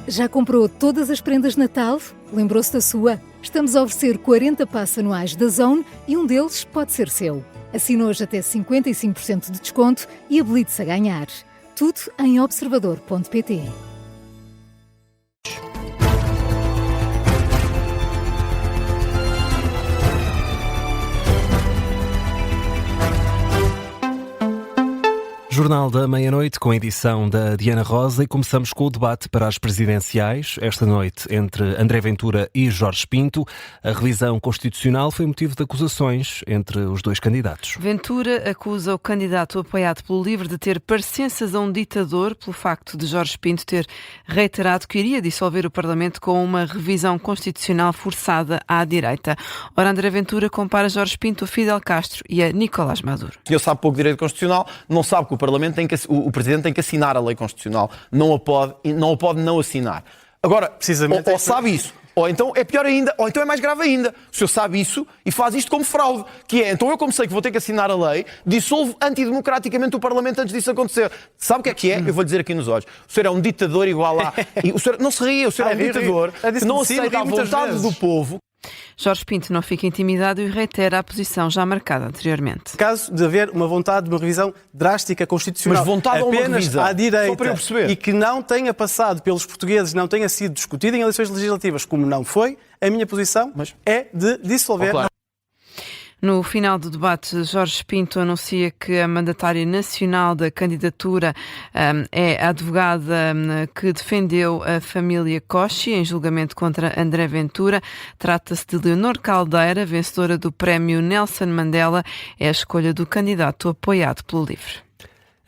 Já comprou todas as prendas de Natal? Lembrou-se da sua? Estamos a oferecer 40 passes anuais da Zone e um deles pode ser seu. Assine hoje até 55% de desconto e habilite-se a ganhar. Tudo em observador.pt. Jornal da Meia-Noite com a edição da Diana Rosa e começamos com o debate para as presidenciais. Esta noite entre André Ventura e Jorge Pinto. A revisão constitucional foi motivo de acusações entre os dois candidatos. Ventura acusa o candidato apoiado pelo LIVRE de ter parecenças a um ditador pelo facto de Jorge Pinto ter reiterado que iria dissolver o Parlamento com uma revisão constitucional forçada à direita. Ora, André Ventura compara Jorge Pinto a Fidel Castro e a Nicolás Maduro. O senhor sabe pouco de direito constitucional, não sabe que o Presidente tem que assinar a lei constitucional, não a pode não assinar. Agora, precisamente ou sabe isso, ou então é pior ainda, ou então é mais grave ainda. O senhor sabe isso e faz isto como fraude, que é, então eu como sei que vou ter que assinar a lei, dissolvo antidemocraticamente o Parlamento antes disso acontecer. Sabe o que é? Eu vou dizer aqui nos olhos. O senhor é um ditador igual a... E o senhor não se ria, o senhor é um ditador que não aceita a vontade do povo. Jorge Pinto não fica intimidado e reitera a posição já marcada anteriormente. Caso de haver uma vontade de uma revisão drástica constitucional, mas vontade apenas à direita, só para eu perceber, e que não tenha passado pelos portugueses, não tenha sido discutida em eleições legislativas, como não foi, a minha posição é de dissolver... No final do debate, Jorge Pinto anuncia que a mandatária nacional da candidatura é a advogada que defendeu a família Kochi em julgamento contra André Ventura. Trata-se de Leonor Caldeira, vencedora do prémio Nelson Mandela. É a escolha do candidato apoiado pelo LIVRE.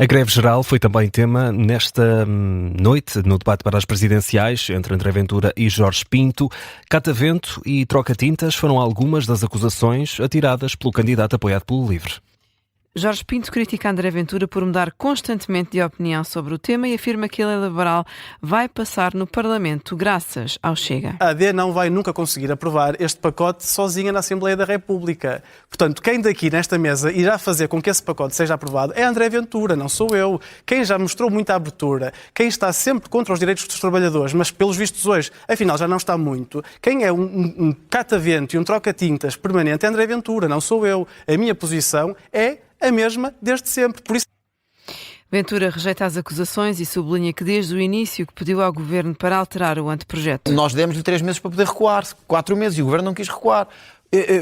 A greve geral foi também tema nesta noite, no debate para as presidenciais, entre André Ventura e Jorge Pinto. Catavento e troca-tintas foram algumas das acusações atiradas pelo candidato apoiado pelo LIVRE. Jorge Pinto critica André Ventura por mudar constantemente de opinião sobre o tema e afirma que a lei laboral vai passar no Parlamento graças ao Chega. A AD não vai nunca conseguir aprovar este pacote sozinha na Assembleia da República. Portanto, quem daqui nesta mesa irá fazer com que esse pacote seja aprovado é André Ventura, não sou eu. Quem já mostrou muita abertura, quem está sempre contra os direitos dos trabalhadores, mas pelos vistos hoje, afinal já não está muito, quem é um catavento e um troca-tintas permanente é André Ventura, não sou eu. A minha posição é a mesma desde sempre. Por isso... Ventura rejeita as acusações e sublinha que desde o início que pediu ao Governo para alterar o anteprojeto. Nós demos-lhe 3 meses para poder recuar, 4 meses, e o Governo não quis recuar.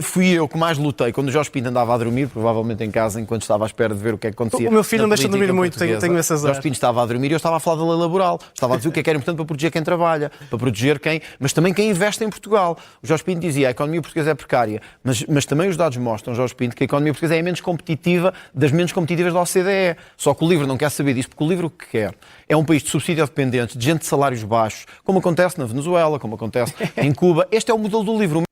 Fui eu que mais lutei quando o Jorge Pinto andava a dormir, provavelmente em casa, enquanto estava à espera de ver o que é que acontecia. O meu filho não deixa de dormir muito, tenho esse azar. Jorge Pinto estava a dormir e eu estava a falar da lei laboral. Estava a dizer o que era importante para proteger quem trabalha, para proteger quem, mas também quem investe em Portugal. O Jorge Pinto dizia que a economia portuguesa é precária, mas também os dados mostram, Jorge Pinto, que a economia portuguesa é a menos competitiva, das menos competitivas da OCDE. Só que o LIVRE não quer saber disso, porque o LIVRE o que quer é um país de subsídio dependentes, de gente de salários baixos, como acontece na Venezuela, como acontece em Cuba. Este é o modelo do LIVRE.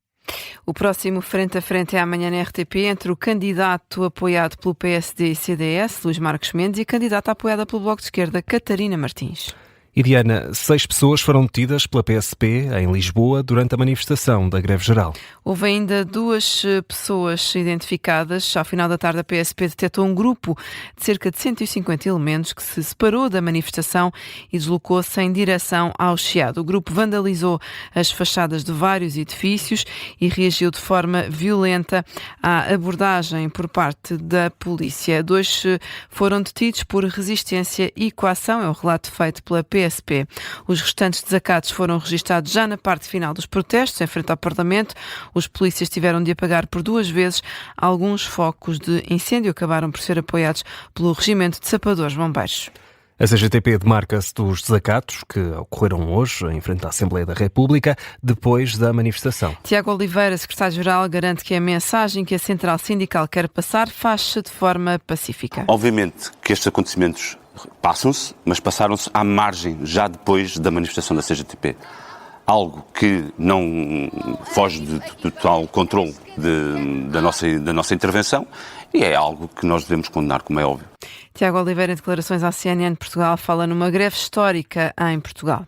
O próximo frente a frente é amanhã na RTP entre o candidato apoiado pelo PSD e CDS, Luís Marcos Mendes, e a candidata apoiada pelo Bloco de Esquerda, Catarina Martins. E Diana, 6 pessoas foram detidas pela PSP em Lisboa durante a manifestação da greve geral. Houve ainda 2 pessoas identificadas. Ao final da tarde, a PSP detectou um grupo de cerca de 150 elementos que se separou da manifestação e deslocou-se em direção ao Chiado. O grupo vandalizou as fachadas de vários edifícios e reagiu de forma violenta à abordagem por parte da polícia. 2 foram detidos por resistência e coação, é o relato feito pela PSP. Os restantes desacatos foram registados já na parte final dos protestos, em frente ao Parlamento. Os polícias tiveram de apagar por 2 vezes alguns focos de incêndio, acabaram por ser apoiados pelo Regimento de Sapadores Bombeiros. A CGTP demarca-se dos desacatos que ocorreram hoje em frente à Assembleia da República, depois da manifestação. Tiago Oliveira, secretário-geral, garante que a mensagem que a Central Sindical quer passar faz-se de forma pacífica. Obviamente que estes acontecimentos passam-se, mas passaram-se à margem, já depois da manifestação da CGTP. Algo que não foge do total controle da nossa intervenção e é algo que nós devemos condenar, como é óbvio. Tiago Oliveira, em declarações à CNN Portugal, fala numa greve histórica em Portugal.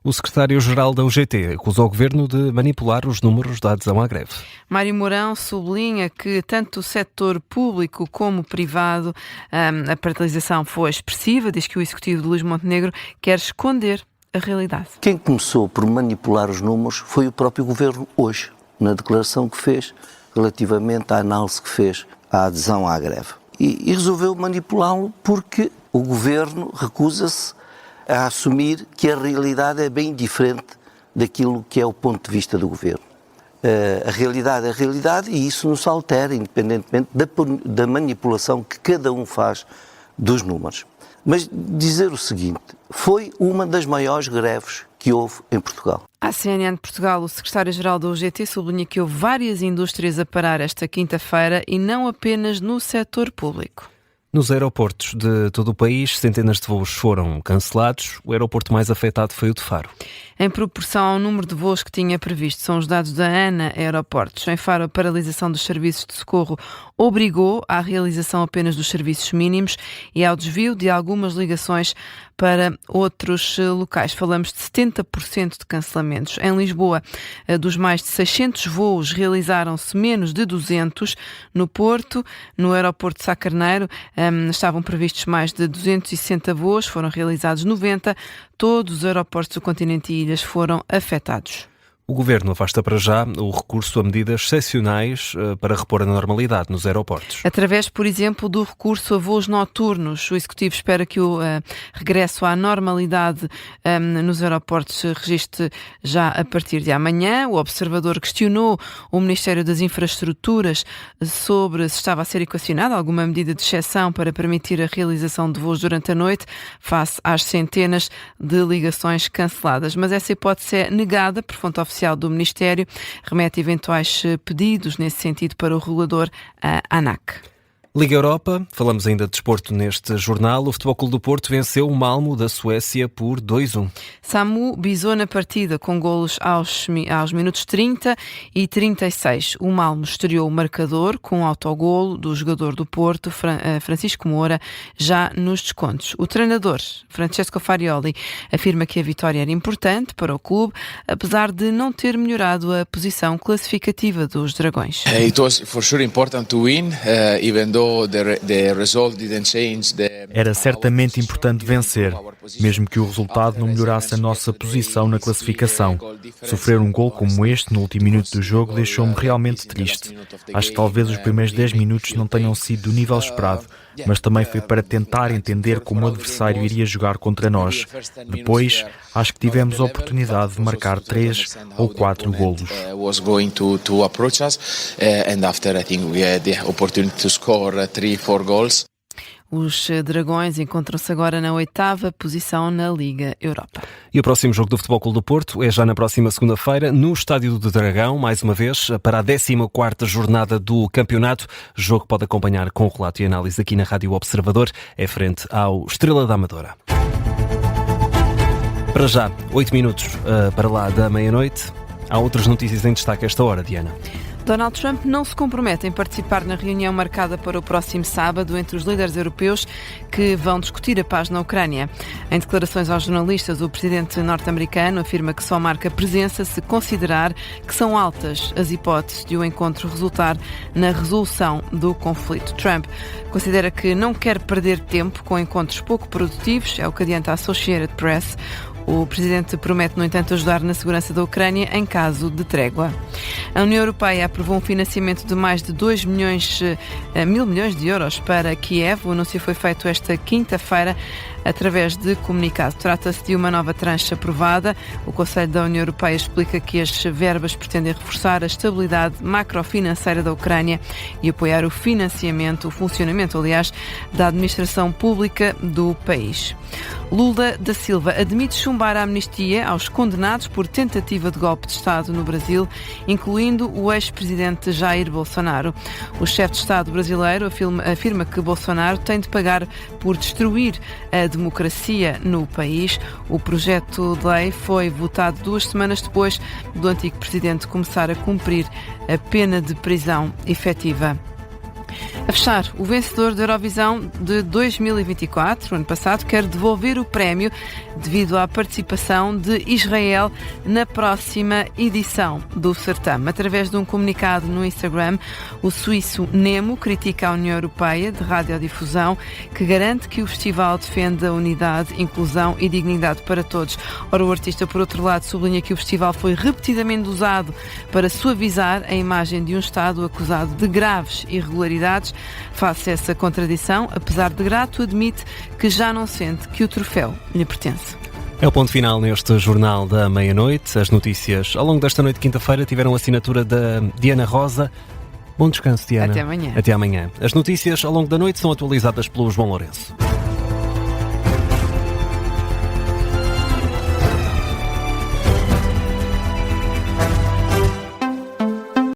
O secretário-geral da UGT acusou o governo de manipular os números da adesão à greve. Mário Mourão sublinha que tanto o setor público como privado, a paralisação foi expressiva. Diz que o executivo de Luís Montenegro quer esconder a realidade. Quem começou por manipular os números foi o próprio Governo hoje, na declaração que fez relativamente à análise que fez à adesão à greve. E resolveu manipulá-lo porque o Governo recusa-se a assumir que a realidade é bem diferente daquilo que é o ponto de vista do Governo. A realidade é a realidade e isso não se altera, independentemente da manipulação que cada um faz dos números. Mas dizer o seguinte, foi uma das maiores greves que houve em Portugal. À CNN de Portugal, o secretário-geral da UGT sublinha que houve várias indústrias a parar esta quinta-feira e não apenas no setor público. Nos aeroportos de todo o país, centenas de voos foram cancelados. O aeroporto mais afetado foi o de Faro. Em proporção ao número de voos que tinha previsto, são os dados da ANA Aeroportos. Em Faro, a paralisação dos serviços de socorro obrigou à realização apenas dos serviços mínimos e ao desvio de algumas ligações para outros locais. Falamos de 70% de cancelamentos. Em Lisboa, dos mais de 600 voos, realizaram-se menos de 200. No Porto, no aeroporto de Sá Carneiro, estavam previstos mais de 260 voos, foram realizados 90. Todos os aeroportos do continente e ilhas foram afetados. O Governo afasta para já o recurso a medidas excepcionais para repor a normalidade nos aeroportos. Através, por exemplo, do recurso a voos noturnos. O Executivo espera que o regresso à normalidade nos aeroportos se registre já a partir de amanhã. O Observador questionou o Ministério das Infraestruturas sobre se estava a ser equacionada alguma medida de exceção para permitir a realização de voos durante a noite, face às centenas de ligações canceladas. Mas essa hipótese é negada por fonte oficial do Ministério, remete eventuais pedidos nesse sentido para o regulador, a ANAC. Liga Europa, falamos ainda de desporto neste jornal. O Futebol Clube do Porto venceu o Malmo da Suécia por 2-1. Samu bisou na partida com golos aos minutos 30 e 36. O Malmo estreou o marcador com um autogolo do jogador do Porto, Francisco Moura, já nos descontos. O treinador, Francesco Farioli, afirma que a vitória era importante para o clube, apesar de não ter melhorado a posição classificativa dos Dragões. It was for sure important to win, even though Era certamente importante vencer, mesmo que o resultado não melhorasse a nossa posição na classificação. Sofrer um gol como este no último minuto do jogo deixou-me realmente triste. Acho que talvez os primeiros 10 minutos não tenham sido do nível esperado, mas também foi para tentar entender como o adversário iria jogar contra nós. Depois, acho que tivemos a oportunidade de marcar 3 ou 4 golos. Os Dragões encontram-se agora na 8ª posição na Liga Europa. E o próximo jogo do Futebol Clube do Porto é já na próxima segunda-feira, no Estádio do Dragão, mais uma vez, para a 14ª jornada do campeonato. Jogo que pode acompanhar com relato e análise aqui na Rádio Observador, é frente ao Estrela da Amadora. Para já, 8 minutos para lá da meia-noite. Há outras notícias em destaque a esta hora, Diana. Donald Trump não se compromete em participar na reunião marcada para o próximo sábado entre os líderes europeus que vão discutir a paz na Ucrânia. Em declarações aos jornalistas, o presidente norte-americano afirma que só marca presença se considerar que são altas as hipóteses de o encontro resultar na resolução do conflito. Trump considera que não quer perder tempo com encontros pouco produtivos, é o que adianta a Associated Press. O presidente promete, no entanto, ajudar na segurança da Ucrânia em caso de trégua. A União Europeia aprovou um financiamento de mais de 2 mil milhões de euros para Kiev. O anúncio foi feito esta quinta-feira através de comunicado. Trata-se de uma nova tranche aprovada. O Conselho da União Europeia explica que as verbas pretendem reforçar a estabilidade macrofinanceira da Ucrânia e apoiar o funcionamento, da administração pública do país. Lula da Silva admite chumbar a amnistia aos condenados por tentativa de golpe de Estado no Brasil, incluindo o ex-presidente Jair Bolsonaro. O chefe de Estado brasileiro afirma que Bolsonaro tem de pagar por destruir a democracia no país. O projeto de lei foi votado 2 semanas depois do antigo presidente começar a cumprir a pena de prisão efetiva. A fechar, o vencedor da Eurovisão de 2024, ano passado, quer devolver o prémio devido à participação de Israel na próxima edição do certame. Através de um comunicado no Instagram, o suíço Nemo critica a União Europeia de Radiodifusão, que garante que o festival defende a unidade, inclusão e dignidade para todos. Ora, o artista, por outro lado, sublinha que o festival foi repetidamente usado para suavizar a imagem de um Estado acusado de graves irregularidades. Face a essa contradição, apesar de grato, admite que já não sente que o troféu lhe pertence. É o ponto final neste Jornal da Meia-Noite. As notícias ao longo desta noite de quinta-feira tiveram a assinatura da Diana Rosa. Bom descanso, Diana. Até amanhã. Até amanhã. As notícias ao longo da noite são atualizadas pelo João Lourenço.